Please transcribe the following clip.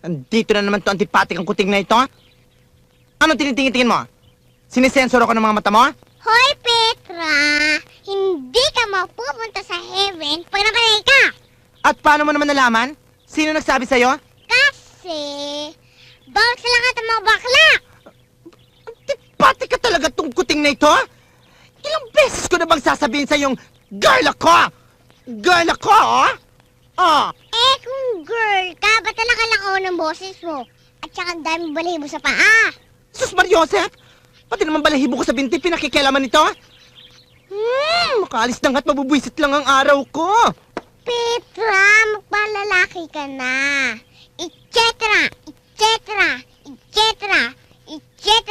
Andito na naman to antipatik ang kuting na ito. Ano tinitingin-tingin mo? Sinisensor ako ng mga mata mo? Hoy, Petra! Hindi ka mapupunta sa heaven pag nakalay ka! At paano mo naman nalaman? Sino nagsabi sa'yo? Kasi, bawal sa lahat ng mga bakla! Antipatik ka talaga tong kuting na ito? Ilang beses ko na bang sasabihin sa yung girl ako? Girl ako, oh? Oh, Eh, kung girl ka, ba't nalakalakaw ng boses mo? At saka ang daming balahibo sa paa! sus Mariosep! Pati naman balahibo ko sa binti, pinakikialaman nito? Makaalis na nga't mabubwisit lang ang araw ko. Petra, magpalalaki ka na! Etc. Etc. Etc. Etc.